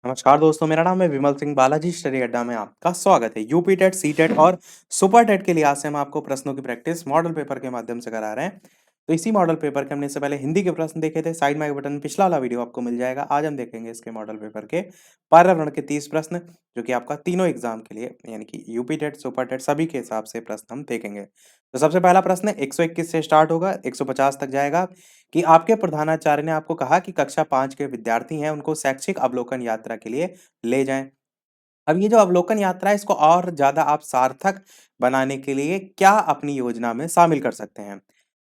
नमस्कार दोस्तों, मेरा नाम है विमल सिंह। बालाजी स्टडी अड्डा में आपका स्वागत है। यूपी टेट, सी टेट और सुपर टेट के लिए आज से हम आपको प्रश्नों की प्रैक्टिस मॉडल पेपर के माध्यम से करा रहे हैं। तो इसी मॉडल पेपर के हमने इससे पहले हिंदी के प्रश्न देखे थे। साइड में आई बटन में पिछला वाला वीडियो आपको मिल जाएगा। आज हम देखेंगे इसके मॉडल पेपर के पर्यावरण के 30 प्रश्न, जो कि आपका तीनों एग्जाम के लिए यानी कि यूपी टेट, सुपर टेट सभी के हिसाब से प्रश्न हम देखेंगे। तो सबसे पहला प्रश्न 121 से स्टार्ट होगा, 150 तक जाएगा कि आपके प्रधानाचार्य ने आपको कहा कि कक्षा 5 के विद्यार्थी हैं, उनको शैक्षिक अवलोकन यात्रा के लिए ले जाएं। अब ये जो अवलोकन यात्रा है, इसको और ज़्यादा आप सार्थक बनाने के लिए क्या अपनी योजना में शामिल कर सकते हैं?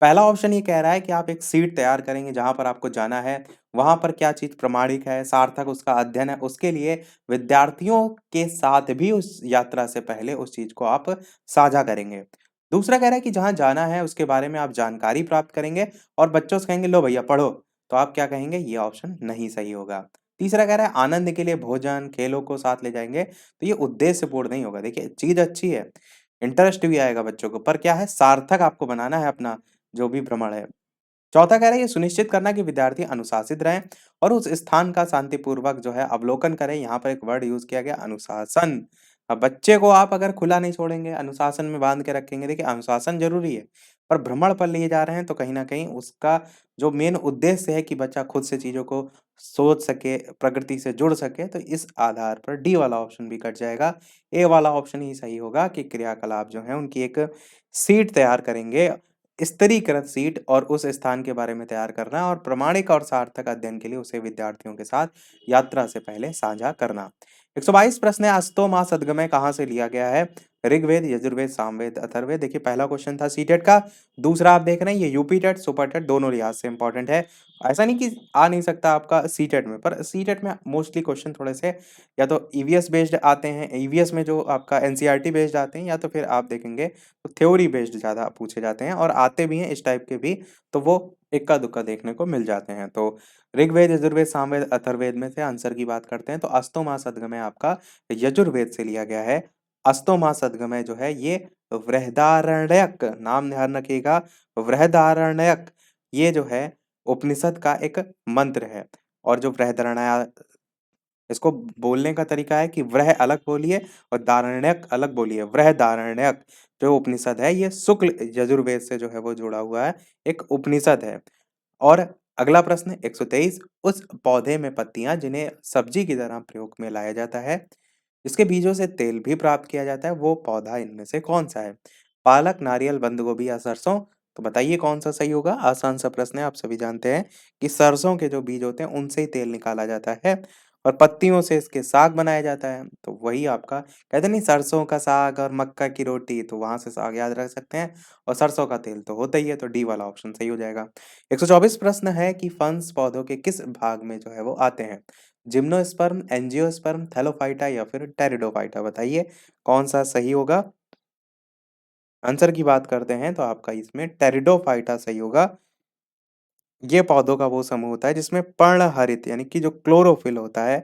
पहला ऑप्शन ये कह रहा है कि आप एक शीट तैयार करेंगे जहाँ पर आपको जाना है, वहाँ पर क्या चीज़ प्रामाणिक है, सार्थक उसका अध्ययन है, उसके लिए विद्यार्थियों के साथ भी उस यात्रा से पहले उस चीज़ को आप साझा करेंगे। दूसरा कह रहा है कि जहाँ जाना है उसके बारे में आप जानकारी प्राप्त करेंगे और बच्चों से कहेंगे लो भैया पढ़ो, तो आप क्या कहेंगे? ये ऑप्शन नहीं सही होगा। तीसरा कह रहा है आनंद के लिए भोजन, खेलों को साथ ले जाएँगे, तो ये उद्देश्यपूर्ण नहीं होगा। देखिए चीज़ अच्छी है, इंटरेस्ट भी आएगा बच्चों को, पर क्या है सार्थक आपको बनाना है अपना जो भी भ्रमण है। चौथा कह रहा है ये सुनिश्चित करना कि विद्यार्थी अनुशासित रहें और उस स्थान का शांतिपूर्वक जो है अवलोकन करें। यहाँ पर एक वर्ड यूज़ किया गया अनुशासन। अब बच्चे को आप अगर खुला नहीं छोड़ेंगे, अनुशासन में बाँध के रखेंगे, देखिए अनुशासन ज़रूरी है, पर भ्रमण पर लिए जा रहे हैं तो कहीं न कहीं उसका जो मेन उद्देश्य है कि बच्चा खुद से चीज़ों को सोच सके, प्रकृति से जुड़ सके, तो इस आधार पर डी वाला ऑप्शन भी कट जाएगा। ए वाला ऑप्शन ही सही होगा कि क्रियाकलाप जो है उनकी एक शीट तैयार करेंगे, स्तरीकृत शीट, और उस स्थान के बारे में तैयार करना और प्रामाणिक और सार्थक अध्ययन के लिए उसे विद्यार्थियों के साथ यात्रा से पहले साझा करना। 122 प्रश्न है, अस्तो माह सद्गमय कहाँ से लिया गया है? ऋग्वेद, यजुर्वेद, सामवेद, अथर्ववेद। देखिए पहला क्वेश्चन था सीटेट का, दूसरा आप देख रहे हैं ये यूपी टेट, सुपर टेट दोनों लिहाज से इंपॉर्टेंट है। ऐसा नहीं कि आ नहीं सकता आपका सीटेट में, पर सीटेट में मोस्टली क्वेश्चन थोड़े से या तो ईवीएस बेस्ड आते हैं, ईवीएस में जो आपका एनसीईआरटी बेस्ड आते हैं, या तो फिर आप देखेंगे तो थ्योरी बेस्ड ज़्यादा पूछे जाते हैं और आते भी हैं इस टाइप के भी, तो वो इक्का-दुक्का देखने को मिल जाते हैं। तो ऋग्वेद, यजुर्वेद, सामवेद, अथर्ववेद में से आंसर की बात करते हैं तो अस्तो मा सद्गमय आपका यजुर्वेद से लिया गया है। अस्तो मा सद्गमय जो है ये बृहदारण्यक, नाम ध्यान रखिएगा, बृहदारण्यक ये जो है उपनिषद का एक मंत्र है। और जो बृहदारण्य, इसको बोलने का तरीका है कि व्रह अलग बोलिए और दारण्यक अलग बोलिए। वृहदारण्यक जो उपनिषद है ये शुक्ल यजुर्वेद से जो है वो जुड़ा हुआ है, एक उपनिषद है। और अगला प्रश्न 123, उस पौधे में पत्तियां जिन्हें सब्जी की तरह प्रयोग में लाया जाता है, इसके बीजों से तेल भी प्राप्त किया जाता है, वो पौधा इनमें से कौन सा है? पालक, नारियल, बंद गोभी या सरसों? तो बताइए कौन सा सही होगा? आसान सा प्रश्न है, आप सभी जानते हैं कि सरसों के जो बीज होते हैं उनसे ही तेल निकाला जाता है और पत्तियों से इसके साग बनाया जाता है। तो वही आपका कहते नहीं, सरसों का साग और मक्का की रोटी, तो वहां से साग याद रख सकते हैं और सरसों का तेल तो होता ही है, तो डी वाला ऑप्शन सही हो जाएगा। 124 प्रश्न है कि फंस पौधों के किस भाग में जो है वो आते हैं? जिम्नोस्पर्म, एंजियोस्पर्म, थैलोफाइटा या फिर टेरिडोफाइटा? बताइए कौन सा सही होगा? आंसर की बात करते हैं तो आपका इसमें टेरिडोफाइटा सही होगा। ये पौधों का वो समूह होता है जिसमें पर्णहरित यानी कि जो क्लोरोफिल होता है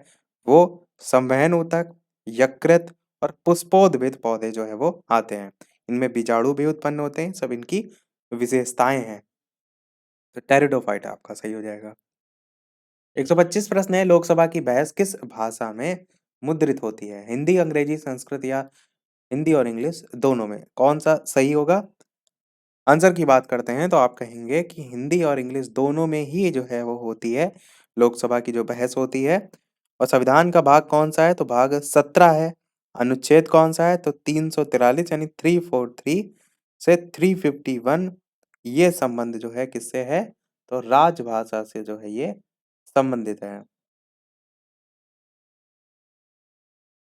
वो संवहन ऊतक, यकृत और पुष्पोद्भिद पौधे जो है वो आते हैं। इनमें बीजाणु भी उत्पन्न होते हैं, सब इनकी विशेषताएं हैं। तो टेरिडोफाइटा आपका सही हो जाएगा। 125 प्रश्न है, लोकसभा की बहस किस भाषा में मुद्रित होती है? हिंदी, अंग्रेजी, संस्कृत या हिंदी और इंग्लिश दोनों में? कौन सा सही होगा? आंसर की बात करते हैं तो आप कहेंगे कि हिंदी और इंग्लिश दोनों में ही जो है वो होती है, लोकसभा की जो बहस होती है। और संविधान का भाग कौन सा है? तो भाग 17 है। अनुच्छेद कौन सा है? तो 343 यानी 343 से 351। ये संबंध जो है किससे है? तो राजभाषा से जो है ये संबंधित है।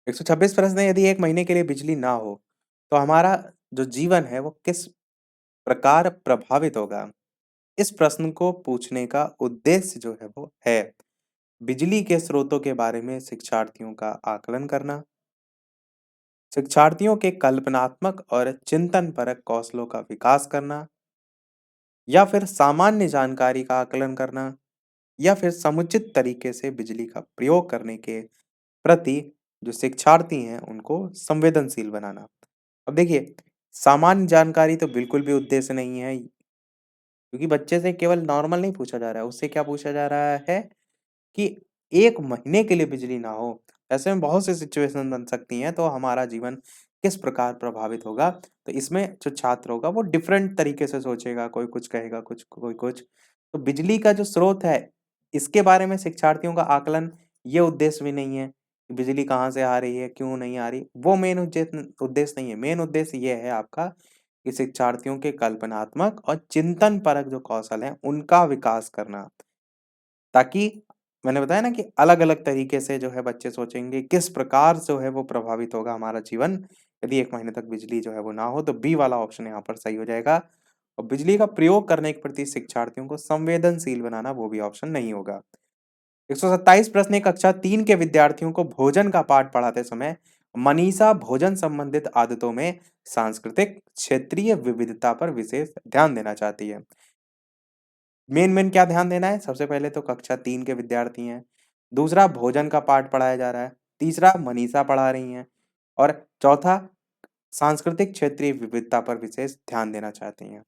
126 प्रश्न है, यदि 1 महीने के लिए बिजली ना हो, तो हमारा जो जीवन है वो किस प्रकार प्रभावित होगा? इस प्रश्न को पूछने का उद्देश्य जो है वो है बिजली के स्रोतों के बारे में शिक्षार्थियों का आकलन करना, शिक्षार्थियों के कल्पनात्मक और चिंतनपरक कौशलों का विकास करना, या फिर सामान्य जानकारी का आकलन करना, या फिर समुचित तरीके से बिजली का प्रयोग करने के प्रति जो शिक्षार्थी हैं उनको संवेदनशील बनाना। अब देखिए, सामान्य जानकारी तो बिल्कुल भी उद्देश्य नहीं है, क्योंकि बच्चे से केवल नॉर्मल नहीं पूछा जा रहा है, उससे क्या पूछा जा रहा है कि 1 महीने के लिए बिजली ना हो, ऐसे में बहुत सी सिचुएशन बन सकती हैं, तो हमारा जीवन किस प्रकार प्रभावित होगा? तो इसमें जो छात्र होगा वो डिफरेंट तरीके से सोचेगा, कोई कुछ कहेगा, कुछ कोई कुछ। तो बिजली का जो स्रोत है, इसके बारे में शिक्षार्थियों का आकलन ये उद्देश्य भी नहीं है, कि बिजली कहाँ से आ रही है, क्यों नहीं आ रही, वो मेन उद्देश्य नहीं है। मेन उद्देश्य ये है आपका कि शिक्षार्थियों के कल्पनात्मक और चिंतनपरक जो कौशल हैं, उनका विकास करना। ताकि मैंने बताया ना कि अलग-अलग तरीके से जो है बच्चे सोचेंगे, किस प्रकार जो है वो प्रभावित होगा हमारा जीवन, यदि 1 महीने तक बिजली जो है वो ना हो, तो बी वाला ऑप्शन यहाँ पर सही हो जाएगा। और बिजली का प्रयोग करने के प्रति शिक्षार्थियों को संवेदनशील बनाना, वो भी ऑप्शन नहीं होगा। 127 प्रश्न कक्षा 3 के विद्यार्थियों को भोजन का पाठ पढ़ाते समय मनीषा भोजन संबंधित आदतों में सांस्कृतिक, क्षेत्रीय विविधता पर विशेष ध्यान देना चाहती है। मेन क्या ध्यान देना है? सबसे पहले तो कक्षा 3 के विद्यार्थी हैं, दूसरा भोजन का पाठ पढ़ाया जा रहा है, तीसरा मनीषा पढ़ा रही हैं और चौथा सांस्कृतिक क्षेत्रीय विविधता पर विशेष ध्यान देना चाहती हैं।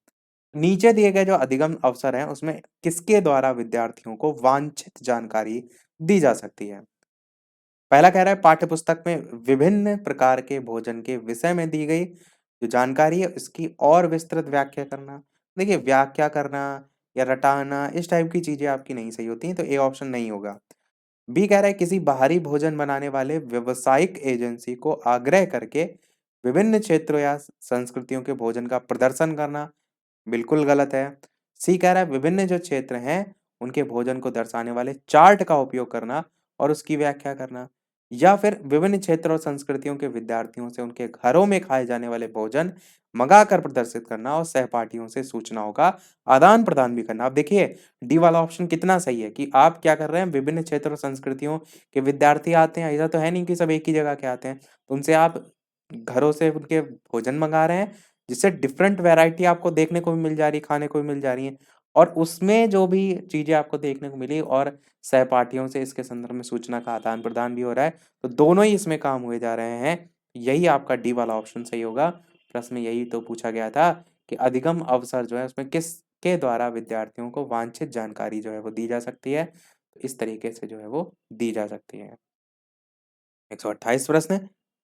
नीचे दिए गए जो अधिगम अवसर हैं, उसमें किसके द्वारा विद्यार्थियों को वांछित जानकारी दी जा सकती है? पहला कह रहा है पाठ्यपुस्तक में विभिन्न प्रकार के भोजन के विषय में दी गई जो जानकारी है उसकी और विस्तृत व्याख्या करना। देखिए व्याख्या करना या रटाना इस टाइप की चीजें आपकी नहीं सही होती हैं, तो ए ऑप्शन नहीं होगा। बी कह रहा है किसी बाहरी भोजन बनाने वाले व्यावसायिक एजेंसी को आग्रह करके विभिन्न क्षेत्रों या संस्कृतियों के भोजन का प्रदर्शन करना, बिल्कुल गलत है। सी कह रहा है विभिन्न जो क्षेत्र हैं उनके भोजन को दर्शाने वाले चार्ट का उपयोग करना और उसकी व्याख्या करना, या फिर विभिन्न क्षेत्र और संस्कृतियों के विद्यार्थियों से उनके घरों में खाए जाने वाले भोजन मंगाकर प्रदर्शित करना और सहपाठियों से सूचनाओं का आदान प्रदान भी करना। आप देखिए डी वाला ऑप्शन कितना सही है कि आप क्या कर रहे हैं, विभिन्न क्षेत्र और संस्कृतियों के विद्यार्थी आते हैं, ऐसा तो है नहीं कि सब एक ही जगह के आते हैं, तो उनसे आप घरों से उनके भोजन मंगा रहे हैं, जिससे डिफरेंट वैरायटी आपको देखने को भी मिल जा रही है, खाने को भी मिल जा रही है और उसमें जो भी चीज़ें आपको देखने को मिली और सहपाठियों से इसके संदर्भ में सूचना का आदान-प्रदान भी हो रहा है, तो दोनों ही इसमें काम हुए जा रहे हैं। यही आपका डी वाला ऑप्शन सही होगा। प्रश्न में यही तो पूछा गया था कि अधिगम अवसर जो है उसमें किसके द्वारा विद्यार्थियों को वांछित जानकारी जो है वो दी जा सकती है। तो इस तरीके से जो है वो दी जा सकती है। 128 प्रश्न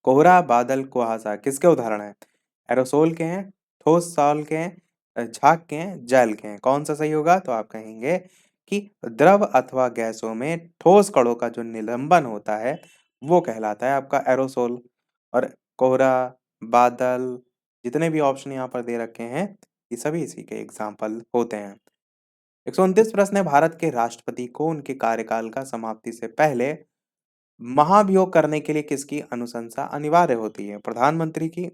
कोहरा, बादल, कुहासा किसके उदाहरण हैं? एरोसोल के हैं, ठोस सॉल के हैं, झाग के हैं, जेल के हैं। कौन सा सही होगा? तो आप कहेंगे कि द्रव अथवा गैसों में ठोस कणों का जो निलंबन होता है, वो कहलाता है आपका एरोसोल। और कोहरा, बादल जितने भी ऑप्शन यहाँ पर दे रखे हैं, ये सभी इसी के एग्जाम्पल होते हैं। 129 प्रश्न है भारत के राष्ट्रपति को उनके कार्यकाल का समाप्ति से पहले महाभियोग करने के लिए किसकी अनुशंसा अनिवार्य होती है? प्रधानमंत्री की,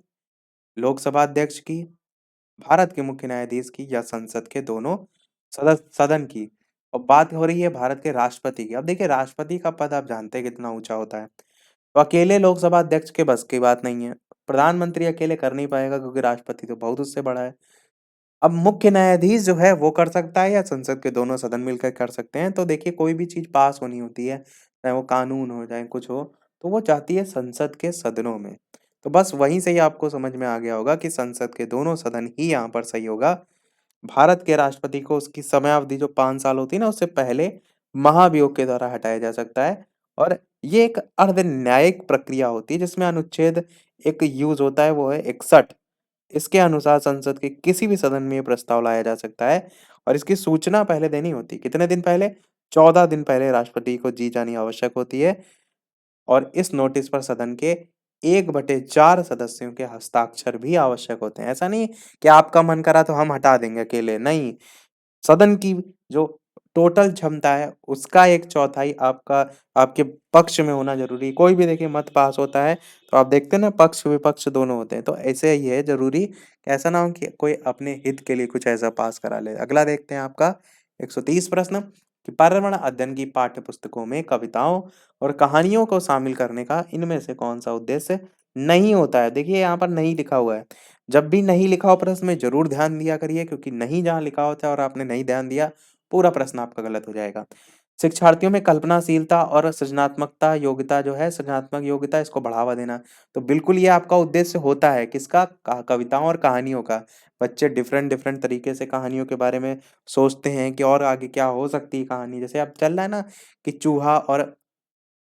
लोकसभा अध्यक्ष की, भारत के मुख्य न्यायाधीश की या संसद के दोनों सदन की? और बात हो रही है भारत के राष्ट्रपति की। अब देखिए राष्ट्रपति का पद आप जानते हैं कितना ऊंचा होता है, तो अकेले लोकसभा अध्यक्ष के बस की बात नहीं है। प्रधानमंत्री अकेले कर नहीं पाएगा क्योंकि राष्ट्रपति तो बहुत उससे बड़ा है। अब मुख्य न्यायाधीश जो है वो कर सकता है या संसद के दोनों सदन मिलकर कर सकते हैं। तो देखिए कोई भी चीज़ पास होनी होती है, चाहे वो कानून हो, चाहे कुछ हो, तो वो जाती है संसद के सदनों में। तो बस वहीं से ही आपको समझ में आ गया होगा कि संसद के दोनों सदन ही यहाँ पर सही होगा। भारत के राष्ट्रपति को उसकी समयावधि जो 5 साल होती है ना, उससे पहले महाभियोग के द्वारा हटाया जा सकता है और ये एक अर्ध न्यायिक प्रक्रिया होती है जिसमें अनुच्छेद एक यूज़ होता है वो है 61। इसके अनुसार संसद के किसी भी सदन में ये प्रस्ताव लाया जा सकता है और इसकी सूचना पहले देनी होती है। कितने दिन पहले? 14 दिन पहले राष्ट्रपति को दी जानी आवश्यक होती है और इस नोटिस पर सदन के 1/4 सदस्यों के हस्ताक्षर भी आवश्यक होते हैं। ऐसा नहीं कि आपका मन करा तो हम हटा देंगे अकेले, नहीं। सदन की जो टोटल क्षमता है उसका 1/4 आपका आपके पक्ष में होना ज़रूरी है। कोई भी देखिए मत पास होता है तो आप देखते हैं ना पक्ष-विपक्ष दोनों होते हैं। तो ऐसे ही है ज़रूरी कि ऐसा ना हो कि कोई अपने हित के लिए कुछ ऐसा पास करा ले। अगला देखते हैं आपका 130 प्रश्न कि पर्यावरण अध्ययन की पाठ्यपुस्तकों में कविताओं और कहानियों को शामिल करने का इनमें से कौन-सा उद्देश्य नहीं होता है? देखिए यहाँ पर नहीं लिखा हुआ है। जब भी नहीं लिखा हो प्रश्न में ज़रूर ध्यान दिया करिए क्योंकि नहीं जहाँ लिखा होता है और आपने नहीं ध्यान दिया, पूरा प्रश्न आपका गलत हो जाएगा। शिक्षार्थियों में कल्पनाशीलता और सृजनात्मकता योग्यता जो है सृजनात्मक योग्यता इसको बढ़ावा देना। तो बिल्कुल ये आपका उद्देश्य होता है किसका? कविताओं और कहानियों का। बच्चे डिफरेंट डिफरेंट तरीके से कहानियों के बारे में सोचते हैं कि और आगे क्या हो सकती है कहानी। जैसे अब चल रहा है ना कि चूहा और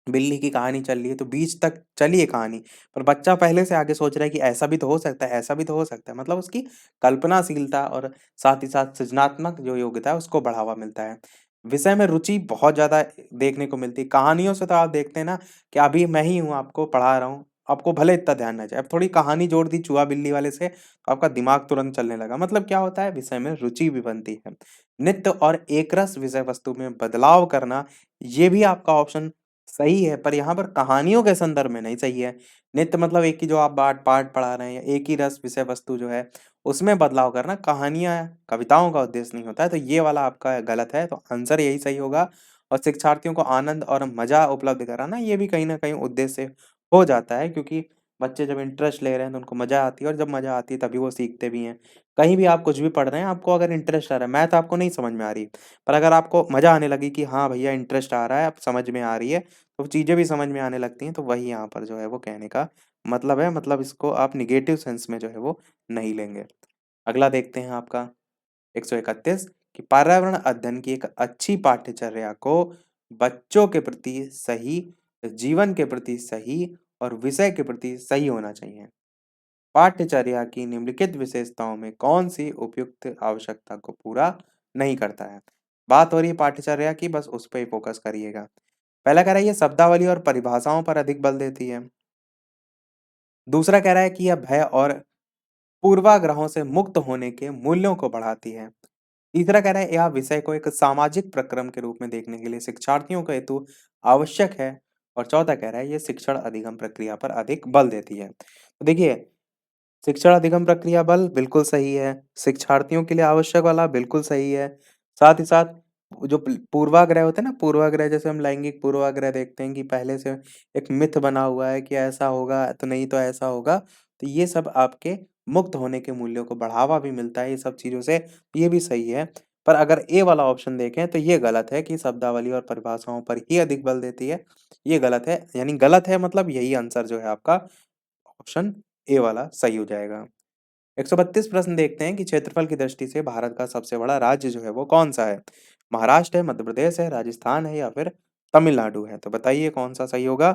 बिल्ली की कहानी चल रही है, तो बीच तक चली है कहानी, पर बच्चा पहले से आगे सोच रहा है कि ऐसा भी तो हो सकता है, ऐसा भी तो हो सकता है। मतलब उसकी कल्पनाशीलता और साथ ही साथ सृजनात्मक जो योग्यता है, उसको बढ़ावा मिलता है। विषय में रुचि बहुत ज़्यादा देखने को मिलती है। कहानियों से तो आप देखते हैं ना कि अभी मैं ही हूँ आपको पढ़ा रहा हूँ, आपको भले इतना ध्यान ना जाए। अब थोड़ी कहानी जोड़ दी चूहा-बिल्ली वाले से, तो आपका दिमाग तुरंत चलने लगा। मतलब क्या होता है, विषय में रुचि भी बनती है। नित्य और एकरस विषय वस्तु में बदलाव करना, ये भी आपका ऑप्शन सही है, पर यहाँ पर कहानियों के संदर्भ में नहीं सही है। नित्य मतलब एक ही जो आप बाट पाठ पढ़ा रहे हैं, या एक ही रस विषय वस्तु जो है, उसमें बदलाव करना कहानियाँ, कविताओं का उद्देश्य नहीं होता है, तो ये वाला आपका गलत है, तो आंसर यही सही होगा। और शिक्षार्थियों को आनंद और मज़ा उपलब्ध कराना, ये भी कहीं न कहीं उद्देश्य हो जाता है, क्योंकि बच्चे जब इंटरेस्ट ले रहे हैं, तो उनको मज़ा आती है और जब मज़ा आती है, तभी वो सीखते भी हैं। कहीं भी आप कुछ भी पढ़ रहे हैं, आपको अगर इंटरेस्ट आ रहा है, मैथ आपको नहीं समझ में आ रही, पर अगर आपको मज़ा आने लगी कि हाँ भैया इंटरेस्ट आ रहा है, अब समझ में आ रही है, तो चीज़ें भी समझ में आने लगती हैं, तो वही यहाँ पर जो है वो कहने का मतलब है, मतलब इसको आप नेगेटिव सेंस में जो है वो नहीं लेंगे। अगला देखते हैं आपका 131 कि पर्यावरण अध्ययन की एक अच्छी पाठ्यचर्या को बच्चों के प्रति सही, जीवन के प्रति सही और विषय के प्रति सही होना चाहिए। पाठ्यचर्या की निम्नलिखित विशेषताओं में कौन-सी उपयुक्त आवश्यकता को पूरा नहीं करता है? बात हो रही है पाठ्यचर्या की, बस उस पे ही फ़ोकस करिएगा। पहला कह रहा है ये शब्दावली और परिभाषाओं पर अधिक बल देती है। दूसरा कह रहा है कि यह भय और पूर्वाग्रहों से मुक्त होने के मूल्यों को बढ़ाती है। तीसरा कह रहा है यह विषय को एक सामाजिक प्रक्रम के रूप में देखने के लिए शिक्षार्थियों के हेतु आवश्यक है। और चौथा कह रहा है ये शिक्षण अधिगम प्रक्रिया पर अधिक बल देती है। तो देखिए, शिक्षण अधिगम प्रक्रिया बल बिल्कुल सही है, शिक्षार्थियों के लिए आवश्यक वाला बिल्कुल सही है। साथ ही साथ जो पूर्वाग्रह होते हैं ना, पूर्वाग्रह जैसे हम लैंगिक पूर्वाग्रह देखते हैं कि पहले से एक मिथ बना हुआ है कि ऐसा होगा तो नहीं तो ऐसा होगा, तो ये सब आपके मुक्त होने के मूल्यों को बढ़ावा भी मिलता है ये सब चीज़ों से, ये भी सही है। पर अगर ए वाला ऑप्शन देखें तो ये गलत है कि शब्दावली और परिभाषाओं पर ही अधिक बल देती है, ये गलत है। यानी गलत है मतलब यही आंसर जो है आपका ऑप्शन ए वाला सही हो जाएगा। 132 प्रश्न देखते हैं कि क्षेत्रफल की दृष्टि से भारत का सबसे बड़ा राज्य जो है वो कौन-सा है? महाराष्ट्र है, मध्य प्रदेश है, राजस्थान है या फिर तमिलनाडु है? तो बताइए कौन-सा सही होगा?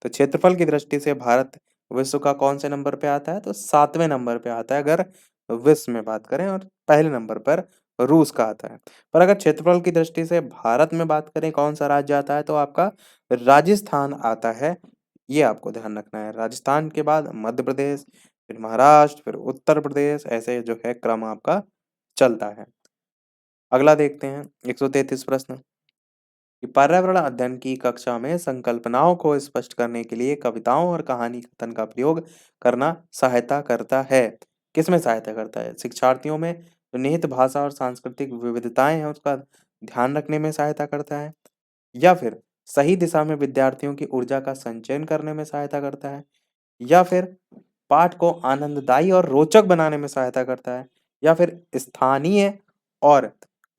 तो क्षेत्रफल की दृष्टि से भारत विश्व का कौन से नंबर पे आता है? तो 7वें नंबर पे आता है अगर विश्व में बात करें, और पहले नंबर पर रूस का आता है। पर अगर क्षेत्रफल की दृष्टि से भारत में बात करें कौन-सा राज्य आता है, तो आपका राजस्थान आता है। ये आपको ध्यान रखना है। राजस्थान के बाद मध्य प्रदेश, फिर महाराष्ट्र, फिर उत्तर प्रदेश, ऐसे जो है क्रम आपका चलता है। अगला देखते हैं 133 प्रश्न कि पर्यावरण अध्ययन की कक्षा में संकल्पनाओं को स्पष्ट करने के लिए कविताओं और कहानी कथन का प्रयोग करना सहायता करता है। किसमें सहायता करता है? शिक्षार्थियों में जो निहित भाषा और सांस्कृतिक विविधताएं हैं उसका ध्यान रखने में सहायता करता है, या फिर सही दिशा में विद्यार्थियों की ऊर्जा का संचयन करने में सहायता करता है, या फिर पाठ को आनंददायी और रोचक बनाने में सहायता करता है, या फिर स्थानीय और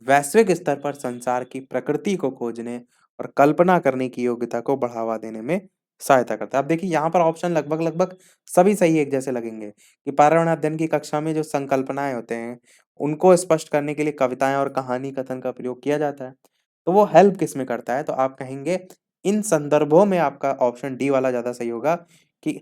वैश्विक स्तर पर संसार की प्रकृति को खोजने और कल्पना करने की योग्यता को बढ़ावा देने में सहायता करता है। अब देखिए यहाँ पर ऑप्शन लगभग-लगभग सभी सही एक जैसे लगेंगे कि पर्यावरण अध्ययन की कक्षा में जो संकल्पनाएँ होते हैं, उनको स्पष्ट करने के लिए कविताएँ और कहानी कथन का प्रयोग किया जाता है। तो वो हेल्प किसमें करता है? तो आप कहेंगे इन संदर्भों में आपका ऑप्शन डी वाला ज़्यादा सही होगा कि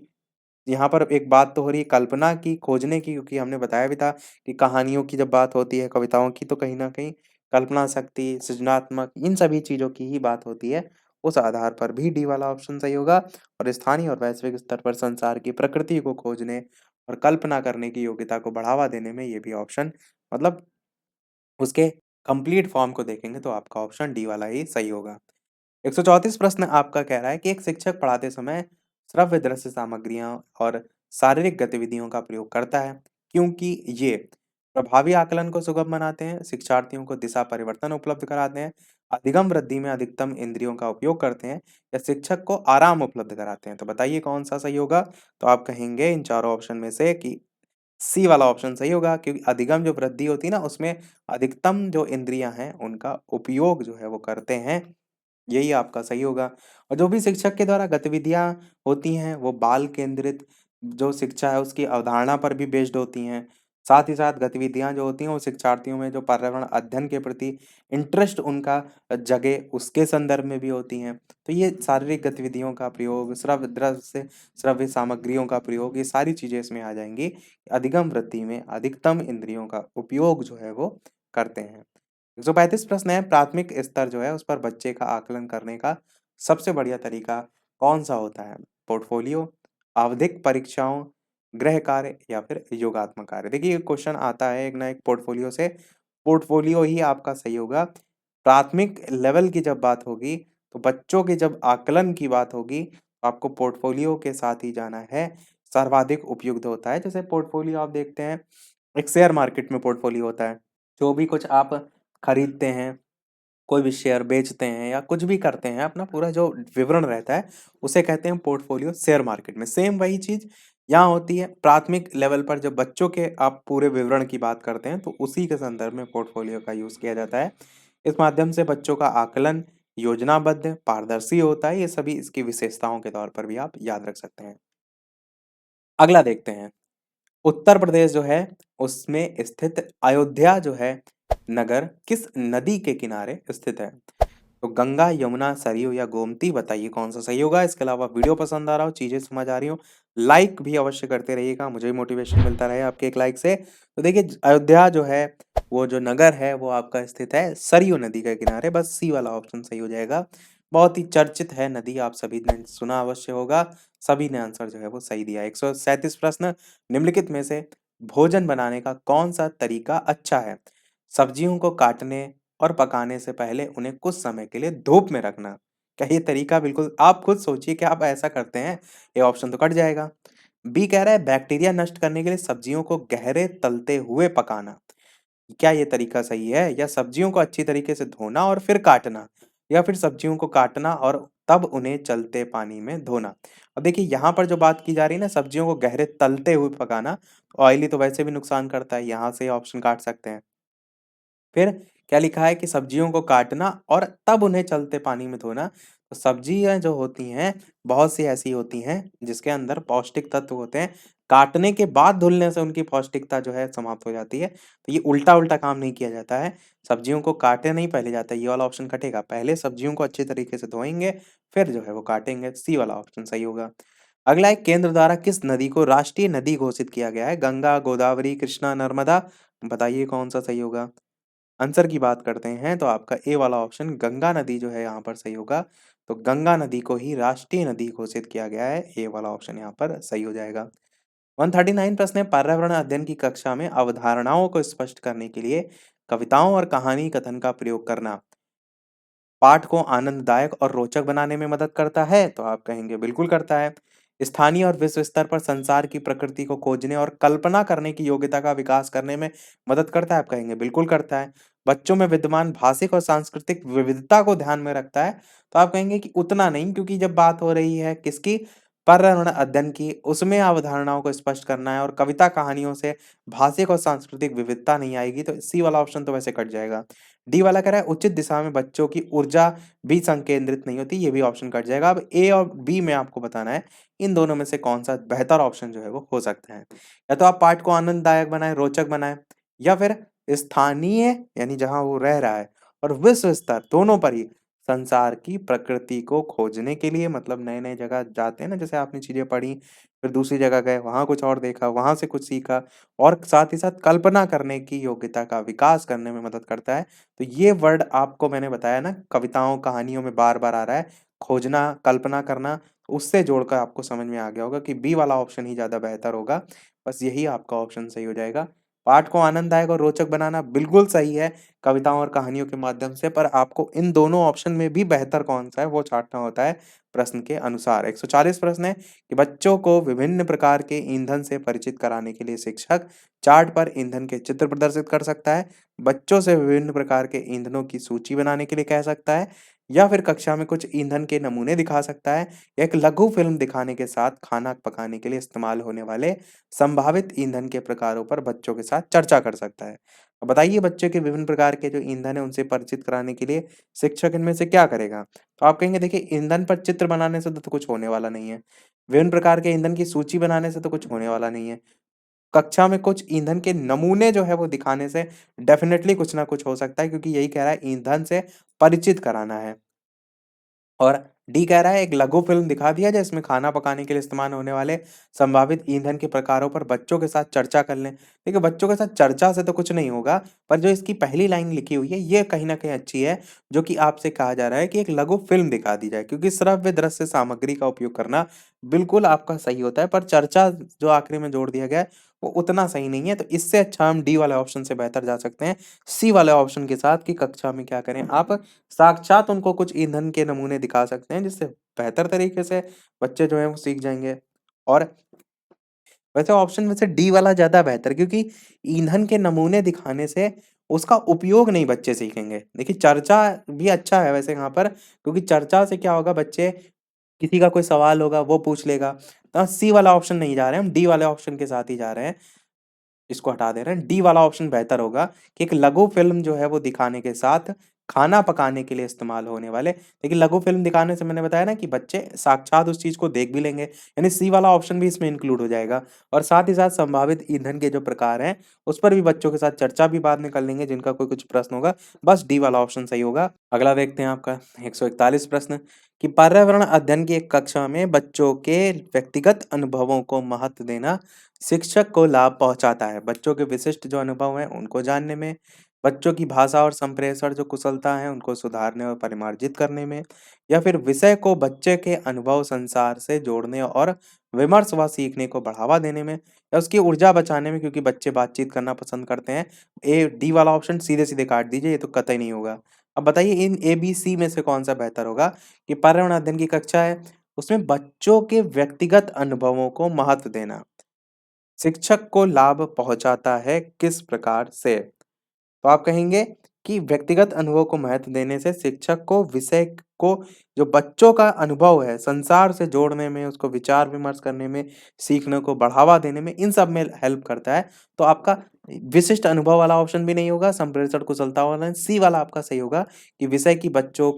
यहाँ पर एक बात तो हो रही है कल्पना की, खोजने की, क्योंकि हमने बताया भी था कि कहानियों की जब बात होती है, कविताओं की, तो कहीं न कहीं कल्पना शक्ति, सृजनात्मक इन सभी चीज़ों की ही बात होती है। उस आधार पर भी डी वाला ऑप्शन सही होगा, और स्थानीय और वैश्विक स्तर पर संसार की प्रकृति को खोजने और कल्पना करने की योग्यता को बढ़ावा देने में ये भी ऑप्शन, मतलब उसके कंप्लीट फॉर्म को देखेंगे तो आपका ऑप्शन डी वाला ही सही होगा। 134 प्रश्न आपका कह रहा है कि एक शिक्षक पढ़ाते समय श्रव्य दृश्य सामग्रियां और शारीरिक गतिविधियों का प्रयोग करता है, क्योंकि ये प्रभावी आकलन को सुगम बनाते हैं, शिक्षार्थियों को दिशा परिवर्तन उपलब्ध कराते हैं, अधिगम वृद्धि में अधिकतम इंद्रियों का उपयोग करते हैं, या शिक्षक को आराम उपलब्ध कराते हैं। तो बताइए कौन सा सही होगा? तो आप कहेंगे इन चारों ऑप्शन में से कि सी वाला ऑप्शन सही होगा, क्योंकि अधिगम जो वृद्धि होती है ना, उसमें अधिकतम जो इंद्रियां हैं उनका उपयोग जो है वो करते हैं। यही आपका सही होगा। और जो भी शिक्षक के द्वारा गतिविधियाँ होती हैं, वो बाल केंद्रित जो शिक्षा है उसकी अवधारणा पर भी बेस्ड होती हैं। साथ ही साथ गतिविधियाँ जो होती हैं वो शिक्षार्थियों में जो पर्यावरण अध्ययन के प्रति इंटरेस्ट उनका जगे उसके संदर्भ में भी होती हैं। तो ये शारीरिक गतिविधियों का प्रयोग, श्रव्य सामग्रियों का प्रयोग, ये सारी चीज़ें इसमें आ जाएँगी। अधिगम वृत्ति में अधिकतम इंद्रियों का उपयोग जो है वो करते हैं। 135 प्रश्न है, प्राथमिक स्तर जो है उस पर बच्चे का आकलन करने का सबसे बढ़िया तरीका कौन-सा होता है? पोर्टफोलियो, आवधिक परीक्षाओं, गृह कार्य या फिर योगात्मक कार्य? देखिए ये क्वेश्चन आता है एक ना एक पोर्टफोलियो से, पोर्टफोलियो ही आपका सही होगा। प्राथमिक लेवल की जब बात होगी, तो बच्चों के जब आकलन की बात होगी, तो आपको पोर्टफोलियो के साथ ही जाना है, सर्वाधिक उपयुक्त होता है। जैसे पोर्टफोलियो आप देखते हैं, एक शेयर मार्केट में पोर्टफोलियो होता है। जो भी कुछ आप खरीदते हैं, कोई भी शेयर बेचते हैं या कुछ भी करते हैं, अपना पूरा जो विवरण रहता है, उसे कहते हैं पोर्टफोलियो शेयर मार्केट में। सेम वही चीज़ यहाँ होती है, प्राथमिक लेवल पर जब बच्चों के आप पूरे विवरण की बात करते हैं, तो उसी के संदर्भ में पोर्टफोलियो का यूज़ किया जाता है। इस माध्यम से बच्चों का आकलन योजनाबद्ध, पारदर्शी होता है, ये सभी इसकी विशेषताओं के तौर पर भी आप याद रख सकते हैं। अगला देखते हैं। उत्तर प्रदेश जो है, उसमें स्थित अयोध्या जो है नगर किस नदी के किनारे स्थित है? तो गंगा, यमुना, सरयू या गोमती, बताइए कौन-सा सही होगा? इसके अलावा वीडियो पसंद आ रहा हो, चीज़ें समझ आ रही हो, लाइक भी अवश्य करते रहिएगा, मुझे भी मोटिवेशन मिलता रहे आपके एक लाइक से। तो देखिए अयोध्या जो है, वो जो नगर है वो आपका स्थित है सरयू नदी के किनारे, बस सी वाला ऑप्शन सही हो जाएगा। बहुत ही चर्चित है नदी, आप सभी ने सुना अवश्य होगा, सभी ने आंसर जो है वो सही दिया है। 137 प्रश्न, निम्नलिखित में से भोजन बनाने का कौन-सा तरीका अच्छा है? सब्जियों को काटने और पकाने से पहले उन्हें कुछ समय के लिए धूप में रखना। क्या ये तरीका बिल्कुल आप खुद सोचिए कि आप ऐसा करते हैं? ये ऑप्शन तो कट जाएगा। बी कह रहा है बैक्टीरिया नष्ट करने के लिए सब्जियों को गहरे तलते हुए पकाना। क्या ये तरीका सही है? या सब्जियों को अच्छी तरीके से धोना और फिर काटना? या फिर सब्जियों को काटना और तब उन्हें चलते पानी में धोना? अब देखिए यहाँ पर जो बात की जा रही है ना सब्जियों को गहरे तलते हुए पकाना, ऑयली तो वैसे भी नुकसान करता है, यहाँ से ऑप्शन काट सकते हैं। फिर क्या लिखा है कि सब्जियों को काटना और तब उन्हें चलते पानी में धोना। तो सब्जियाँ जो होती हैं, बहुत सी ऐसी होती हैं जिसके अंदर पौष्टिक तत्व होते हैं। काटने के बाद धुलने से उनकी पौष्टिकता जो है समाप्त हो जाती है। तो ये उल्टा-उल्टा काम नहीं किया जाता है। सब्जियों को काटे नहीं पहले जाता है, ये वाला ऑप्शन कटेगा। पहले सब्जियों को अच्छे तरीके से धोएँगे, फिर जो है वो काटेंगे। सी वाला ऑप्शन सही होगा। अगला है केंद्र द्वारा किस नदी को राष्ट्रीय नदी घोषित किया गया है? गंगा, गोदावरी, कृष्णा, नर्मदा? बताइए कौन-सा सही होगा? आंसर की बात करते हैं तो आपका ए वाला ऑप्शन गंगा नदी जो है यहाँ पर सही होगा। तो गंगा नदी को ही राष्ट्रीय नदी घोषित किया गया है। ए वाला ऑप्शन यहाँ पर सही हो जाएगा। 139 प्रश्न है, पर्यावरण अध्ययन की कक्षा में अवधारणाओं को स्पष्ट करने के लिए कविताओं और कहानी कथन का प्रयोग करना पाठ को आनंददायक और रोचक बनाने में मदद करता है? तो आप कहेंगे बिल्कुल करता है। स्थानीय और विश्व स्तर पर संसार की प्रकृति को खोजने और कल्पना करने की योग्यता का विकास करने में मदद करता है? आप कहेंगे बिल्कुल करता है। बच्चों में विद्यमान भाषिक और सांस्कृतिक विविधता को ध्यान में रखता है? तो आप कहेंगे कि उतना नहीं, क्योंकि जब बात हो रही है किसकी? पर्यावरण अध्ययन की, उसमें अवधारणाओं को स्पष्ट करना है और कविता कहानियों से भाषिक और सांस्कृतिक विविधता नहीं आएगी, तो सी वाला ऑप्शन तो वैसे कट जाएगा। डी वाला कह रहा है उचित दिशा में बच्चों की ऊर्जा भी संकेंद्रित नहीं होती, ये भी ऑप्शन कट जाएगा। अब ए और बी में आपको बताना है, इन दोनों में से कौन-सा बेहतर ऑप्शन जो है वो हो सकता है। या तो आप पाठ को आनंददायक बनाएँ, रोचक बनाएँ, या फिर स्थानीय यानी जहाँ वो रह रहा है और विश्व स्तर दोनों पर ही संसार की प्रकृति को खोजने के लिए, मतलब नए-नए जगह जाते हैं ना, जैसे आपने चीज़ें पढ़ी, फिर दूसरी जगह गए, वहाँ कुछ और देखा, वहाँ से कुछ सीखा और साथ ही साथ कल्पना करने की योग्यता का विकास करने में मदद करता है। तो ये वर्ड आपको मैंने बताया ना, कविताओं, कहानियों में बार-बार आ रहा है, खोजना, कल्पना करना, उससे जोड़कर आपको समझ में आ गया होगा कि बी वाला ऑप्शन ही ज़्यादा बेहतर होगा। बस यही आपका ऑप्शन सही हो जाएगा। पाठ को आनंददायक और रोचक बनाना बिल्कुल सही है, कविताओं और कहानियों के माध्यम से, पर आपको इन दोनों ऑप्शन में भी बेहतर कौन-सा है, वो छाँटना होता है प्रश्न के अनुसार। 140 प्रश्न है कि बच्चों को विभिन्न प्रकार के ईंधन से परिचित कराने के लिए शिक्षक चार्ट पर ईंधन के चित्र प्रदर्शित कर सकता है, बच्चों से विभिन्न प्रकार के ईंधनों की सूची बनाने के लिए कह सकता है, या फिर कक्षा में कुछ ईंधन के नमूने दिखा सकता है, या एक लघु फ़िल्म दिखाने के साथ खाना पकाने के लिए इस्तेमाल होने वाले संभावित ईंधन के प्रकारों पर बच्चों के साथ चर्चा कर सकता है। तो बताइए बच्चों के विभिन्न प्रकार के जो ईंधन है उनसे परिचित कराने के लिए शिक्षक इनमें से क्या करेगा? तो आप कहेंगे देखिए ईंधन पर चित्र बनाने से तो कुछ होने वाला नहीं है। विभिन्न प्रकार के ईंधन की सूची बनाने से तो कुछ होने वाला नहीं है। कक्षा में कुछ ईंधन के नमूने जो है वो दिखाने से डेफ़िनेटली कुछ ना कुछ हो सकता है क्योंकि यही कह रहा है ईंधन से परिचित कराना है। और डी कह रहा है एक लघु फ़िल्म दिखा दिया जाए इसमें खाना पकाने के लिए इस्तेमाल होने वाले संभावित ईंधन के प्रकारों पर बच्चों के साथ चर्चा कर लें। देखिए बच्चों के साथ चर्चा से तो कुछ नहीं होगा, पर जो इसकी पहली लाइन लिखी हुई है ये कहीं न कहीं अच्छी है, जो कि आपसे कहा जा रहा है कि एक लघु फ़िल्म दिखा दी जाए क्योंकि श्रव्य दृश्य सामग्री का उपयोग करना बिल्कुल आपका सही होता है, पर चर्चा जो आखिरी में जोड़ दिया गया है, वो उतना सही नहीं है। तो इससे अच्छा हम डी वाले ऑप्शन से बेहतर जा सकते हैं, सी वाले ऑप्शन के साथ कि कक्षा में क्या करें आप साक्षात उनको कुछ ईंधन के नमूने दिखा सकते हैं, जिससे बेहतर तरीके से बच्चे जो हैं वो सीख जाएँगे। और वैसे ऑप्शन में से डी वाला ज़्यादा बेहतर क्योंकि ईंधन के नमूने दिखाने से उसका उपयोग नहीं बच्चे सीखेंगे। देखिए चर्चा भी अच्छा है वैसे यहाँ पर क्योंकि चर्चा से क्या होगा बच्चे किसी का कोई सवाल होगा वो पूछ लेगा। तो सी वाला ऑप्शन नहीं जा रहे हैं हम डी वाले ऑप्शन के साथ ही जा रहे हैं। इसको हटा दे रहे हैं। डी वाला ऑप्शन बेहतर होगा कि एक लघु फ़िल्म जो है वो दिखाने के साथ खाना पकाने के लिए इस्तेमाल होने वाले देखिए लघु फ़िल्म दिखाने से मैंने बताया ना कि बच्चे साक्षात उस चीज़ को देख भी लेंगे, यानी सी वाला ऑप्शन भी इसमें इंक्लूड हो जाएगा और साथ ही साथ संभावित ईंधन के जो प्रकार हैं, उस पर भी बच्चों के साथ चर्चा भी बाद में कर लेंगे जिनका कोई कुछ प्रश्न होगा, बस डी वाला ऑप्शन सही होगा। अगला देखते हैं आपका 141 प्रश्न कि पर्यावरण अध्ययन की एक कक्षा में बच्चों के व्यक्तिगत अनुभवों को महत्व देना शिक्षक को लाभ पहुँचाता है। बच्चों के विशिष्ट जो अनुभव हैं, उनको जानने में, बच्चों की भाषा और संप्रेषण जो कुशलता है, उनको सुधारने और परिमार्जित करने में, या फिर विषय को बच्चे के अनुभव संसार से जोड़ने और विमर्श व सीखने को बढ़ावा देने में, या उसकी ऊर्जा बचाने में क्योंकि बच्चे बातचीत करना पसंद करते हैं। डी वाला ऑप्शन सीधे-सीधे काट दीजिए, ये तो कतई नहीं होगा। अब बताइए इन ए, बी, सी में से कौन-सा बेहतर होगा कि पर्यावरण अध्ययन की कक्षा है, उसमें बच्चों के व्यक्तिगत अनुभवों को महत्व देना। शिक्षक को लाभ पहुँचाता है किस प्रकार से? तो आप कहेंगे कि व्यक्तिगत अनुभव को महत्व देने से शिक्षक को विषय को जो बच्चों का अनुभव है, संसार से जोड़ने में, उसको विचार-विमर्श करने में, सीखने को बढ़ावा देने में, इन सब में हेल्प करता है। तो आपका विशिष्ट अनुभव वाला ऑप्शन भी नहीं होगा, संप्रेषण कुशलता वाला सी वाला आपका सही होगा कि विषय की बच्चों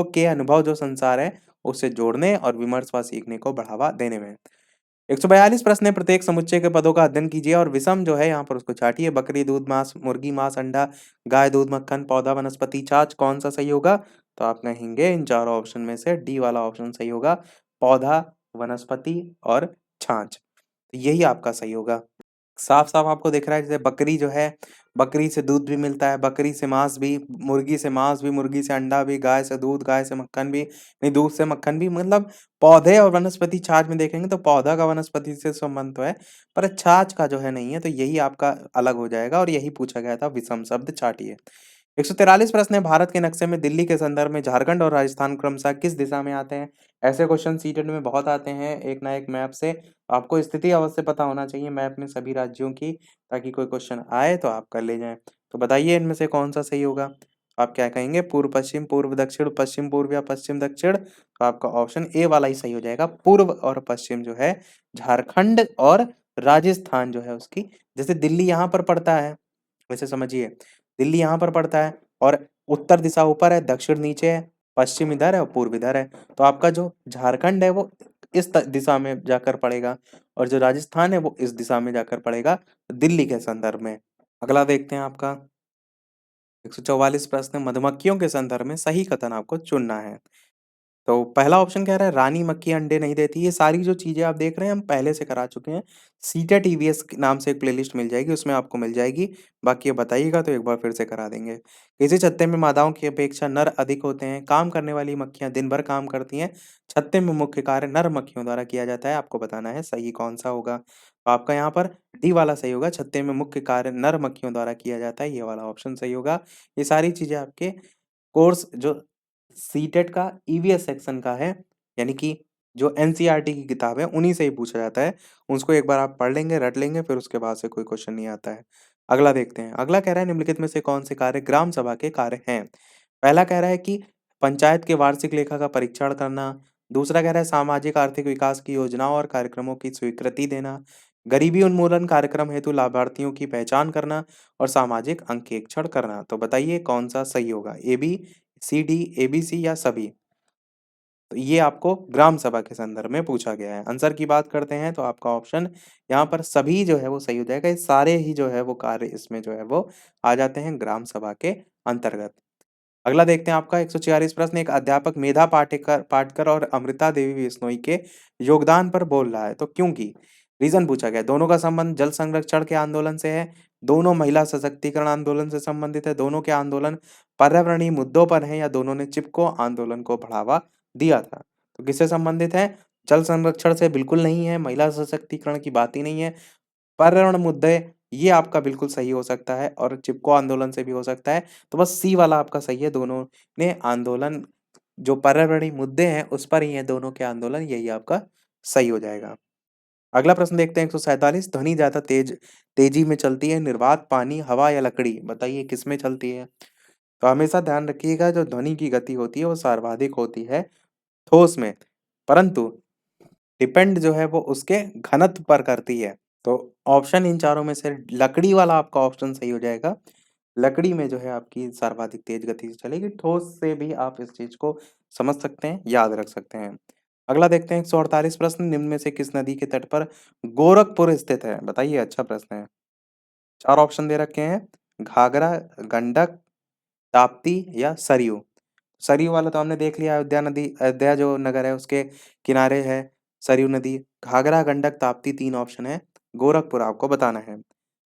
के अनुभव जो संसार है, उससे जोड़ने और विमर्श व सीखने को बढ़ावा देने में। 142 प्रश्न है, प्रत्येक समुच्चय के पदों का अध्ययन कीजिए और विषम जो है यहाँ पर उसको छाँटिए। बकरी दूध, माँस, मुर्गी माँस, अंडा, गाय दूध, मक्खन, पौधा, वनस्पति, छाछ कौन-सा सही होगा? तो आप कहेंगे इन चारों ऑप्शन में से डी वाला ऑप्शन सही होगा। पौधा, वनस्पति और छाछ। तो यही आपका सही होगा। साफ-साफ आपको दिख रहा है जैसे बकरी जो है, बकरी से दूध भी मिलता है, बकरी से माँस भी, मुर्गी से माँस भी, मुर्गी से अंडा भी, गाय से दूध, गाय से मक्खन भी, नहीं दूध से मक्खन भी मतलब पौधे और वनस्पति छाछ में देखेंगे तो पौधा का वनस्पति से संबंध तो है, पर छाछ का जो है नहीं है, तो यही आपका अलग हो जाएगा और यही पूछा गया था विषम शब्द छाँटिए। 143 प्रश्न है भारत के नक्शे में दिल्ली के संदर्भ में झारखंड और राजस्थान क्रमशः किस दिशा में आते हैं? ऐसे क्वेश्चन सीटेट में बहुत आते हैं, एक ना एक मैप से। आपको स्थिति अवश्य पता होना चाहिए मैप में सभी राज्यों की, ताकि कोई क्वेश्चन आए तो आप कर ले जाएँ। तो बताइए इनमें से कौन-सा सही होगा? आप क्या कहेंगे पूर्व-पश्चिम, पूर्व-दक्षिण, पश्चिम-पूर्व या पश्चिम-दक्षिण? तो आपका ऑप्शन ए वाला ही सही हो जाएगा। पूर्व और पश्चिम जो है झारखंड और राजस्थान जो है उसकी जैसे दिल्ली यहाँ पर पड़ता है, वैसे समझिए दिल्ली यहाँ पर पड़ता है और उत्तर दिशा ऊपर है, दक्षिण नीचे है, पश्चिम इधर है और पूर्व इधर है। तो आपका जो झारखंड है वो इस दिशा में जाकर पड़ेगा और जो राजस्थान है वो इस दिशा में जाकर पड़ेगा दिल्ली के संदर्भ में। अगला देखते हैं आपका 144 प्रश्न मधुमक्खियों के संदर्भ में सही कथन आपको चुनना है। तो पहला ऑप्शन कह रहा है रानी मक्खी अंडे नहीं देती। ये सारी जो चीज़ें आप देख रहे हैं हम पहले से करा चुके हैं। सीटेट ईवीएस के नाम से एक प्लेलिस्ट मिल जाएगी उसमें आपको मिल जाएगी। बाकी ये बताइएगा तो एक बार फिर से करा देंगे। किसी छत्ते में मादाओं की अपेक्षा नर अधिक होते हैं। काम करने वाली मक्खियाँ दिन भर काम करती हैं। छत्ते में मुख्य कार्य नर मक्खियों द्वारा किया जाता है। आपको बताना है सही कौन-सा होगा। तो आपका यहाँ पर डी वाला सही होगा। छत्ते में मुख्य कार्य नर मक्खियों द्वारा किया जाता है। ये वाला ऑप्शन सही होगा। ये सारी चीज़ें आपके कोर्स जो सीटेट का ईवीएस सेक्शन का है, यानी कि जो एनसीईआरटी की किताब है, उन्हीं से ही पूछा जाता है। उसको एक बार आप पढ़ लेंगे, रट लेंगे, फिर उसके बाद से कोई क्वेश्चन नहीं आता है। अगला देखते हैं। अगला कह रहा है निम्नलिखित में से कौन से कार्य ग्राम सभा के कार्य हैं? पहला कह रहा है कि पंचायत के वार्षिक लेखा का परीक्षण करना। दूसरा कह रहा है सामाजिक आर्थिक विकास की योजनाओं और कार्यक्रमों की स्वीकृति देना। गरीबी उन्मूलन कार्यक्रम हेतु लाभार्थियों की पहचान करना और सामाजिक अंकेक्षण करना। तो बताइए कौन सा सही होगा? ए, बी, सी, डी, ABC या सभी? तो ये आपको ग्राम सभा के संदर्भ में पूछा गया है। आंसर की बात करते हैं तो आपका ऑप्शन यहाँ पर सभी जो है वो सही हो जाएगा। ये सारे ही जो है वो कार्य इसमें जो है वो आ जाते हैं ग्राम सभा के अंतर्गत। अगला देखते हैं आपका 146 प्रश्न। एक अध्यापक मेधा पाटेकर पाटकर और अमृता देवी बिश्नोई के योगदान पर बोल रहा है, तो क्योंकि रीजन पूछा गया है। दोनों का संबंध जल संरक्षण के आंदोलन से है, दोनों महिला सशक्तिकरण आंदोलन से संबंधित है, दोनों के आंदोलन पर्यावरणीय मुद्दों पर हैं, या दोनों ने चिपको आंदोलन को बढ़ावा दिया था। तो किससे संबंधित है? जल संरक्षण से बिल्कुल नहीं है, महिला सशक्तिकरण की बात ही नहीं है। पर्यावरण मुद्दे, ये आपका बिल्कुल सही हो सकता है, और चिपको आंदोलन से भी हो सकता है। तो बस सी वाला आपका सही है। दोनों ने आंदोलन, जो पर्यावरणीय मुद्दे हैं उस पर ही है दोनों के आंदोलन, यही आपका सही हो जाएगा। अगला प्रश्न देखते हैं 147। ध्वनि ज्यादा तेजी में चलती है, निर्वात, पानी, हवा या लकड़ी? बताइए किस में चलती है? तो हमेशा ध्यान रखिएगा, जो ध्वनि की गति होती है वो सर्वाधिक होती है ठोस में, परंतु डिपेंड जो है वो उसके घनत्व पर करती है। तो ऑप्शन इन चारों में से लकड़ी वाला आपका ऑप्शन सही हो जाएगा। लकड़ी में जो है आपकी सर्वाधिक तेज गति से चलेगी। ठोस से भी आप इस चीज को समझ सकते हैं, याद रख सकते हैं। अगला देखते हैं 148 प्रश्न। निम्न में से किस नदी के तट पर गोरखपुर स्थित है? बताइए, अच्छा प्रश्न है। चार ऑप्शन दे रखे हैं: घाघरा, गंडक, ताप्ती या सरयू। सरयू वाला तो हमने देख लिया, अयोध्या नदी, अयोध्या जो नगर है उसके किनारे है सरयू नदी। घाघरा, गंडक, ताप्ती तीन ऑप्शन है, गोरखपुर आपको बताना है।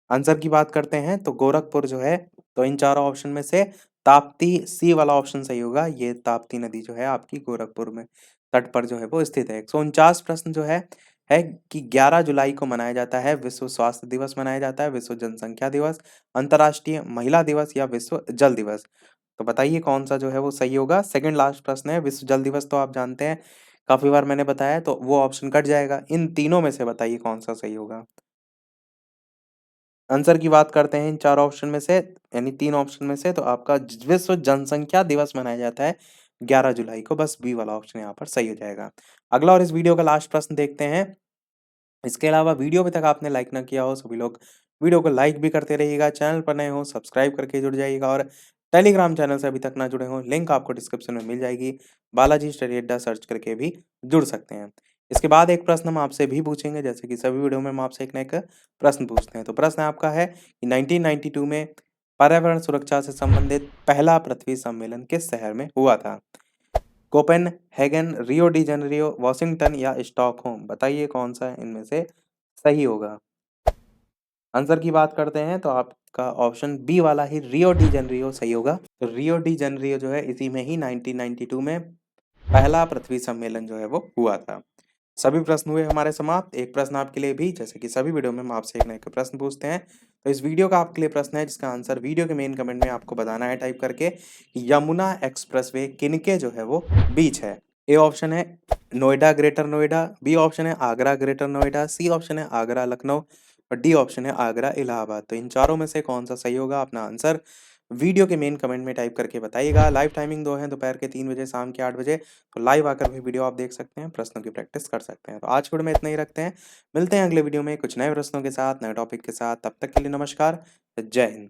आंसर की बात करते हैं तो गोरखपुर जो है, तो इन चारों ऑप्शन में से ताप्ती, सी वाला ऑप्शन सही होगा। ये ताप्ती नदी जो है आपकी गोरखपुर में तट पर जो है वो स्थित है। 149 प्रश्न जो है कि 11 जुलाई को मनाया जाता है विश्व स्वास्थ्य दिवस, मनाया जाता है विश्व जनसंख्या दिवस, अंतर्राष्ट्रीय महिला दिवस या विश्व जल दिवस? तो बताइए कौन सा जो है वो सही होगा। सेकंड लास्ट प्रश्न है। विश्व जल दिवस तो आप जानते हैं, काफी बार मैंने बताया, तो वो ऑप्शन कट जाएगा। इन तीनों में से बताइए कौन सा सही होगा। आंसर की बात करते हैं इन चार ऑप्शन में से, यानी तीन ऑप्शन में से, तो आपका विश्व जनसंख्या दिवस मनाया जाता है 11 जुलाई को। बस बी वाला ऑप्शन यहाँ पर सही हो जाएगा। अगला और इस वीडियो का लास्ट प्रश्न देखते हैं। इसके अलावा वीडियो अभी तक आपने लाइक ना किया हो, सभी लोग वीडियो को लाइक भी करते रहिएगा। चैनल पर नए हो सब्सक्राइब करके जुड़ जाइएगा, और टेलीग्राम चैनल से अभी तक ना जुड़े हो, लिंक आपको डिस्क्रिप्शन में मिल जाएगी। बालाजी स्टडी अड्डा सर्च करके भी जुड़ सकते हैं। इसके बाद एक प्रश्न हम आपसे भी पूछेंगे, जैसे कि सभी वीडियो में हम आपसे एक ना एक प्रश्न पूछते हैं। तो प्रश्न आपका है कि 1992 में पर्यावरण सुरक्षा से संबंधित पहला पृथ्वी सम्मेलन किस शहर में हुआ था? Copenhagen, Rio de Janeiro, Washington या स्टॉकहोम? बताइए कौन सा इनमें से सही होगा। आंसर की बात करते हैं तो आपका ऑप्शन बी वाला ही रियो डी जेनेरियो सही होगा। तो रियो डी जेनेरियो जो है इसी में ही 1992 में पहला पृथ्वी सम्मेलन जो है वो हुआ था। सभी प्रश्न हुए हमारे समाप्त। एक प्रश्न आपके लिए भी, जैसे कि सभी वीडियो में हम आपसे एक ना एक प्रश्न पूछते हैं। तो इस वीडियो का आपके लिए प्रश्न है जिसका आंसर वीडियो के मेन कमेंट में आपको बताना है टाइप करके कि यमुना एक्सप्रेसवे किनके जो है वो बीच है? ए ऑप्शन है Noida Greater Noida, B option है Agra Greater Noida, C option है आगरा लखनऊ, और डी ऑप्शन है आगरा इलाहाबाद। तो इन चारों में से कौन सा सही होगा? अपना आंसर वीडियो के मेन कमेंट में टाइप करके बताइएगा। लाइव टाइमिंग दो है, दोपहर के 3 बजे, शाम के 8 बजे। तो लाइव आकर भी वीडियो आप देख सकते हैं, प्रश्नों की प्रैक्टिस कर सकते हैं। तो आज के वीडियो में इतना ही रखते हैं। मिलते हैं अगले वीडियो में कुछ नए प्रश्नों के साथ, नए टॉपिक के साथ। तब तक के लिए नमस्कार, जय हिंद।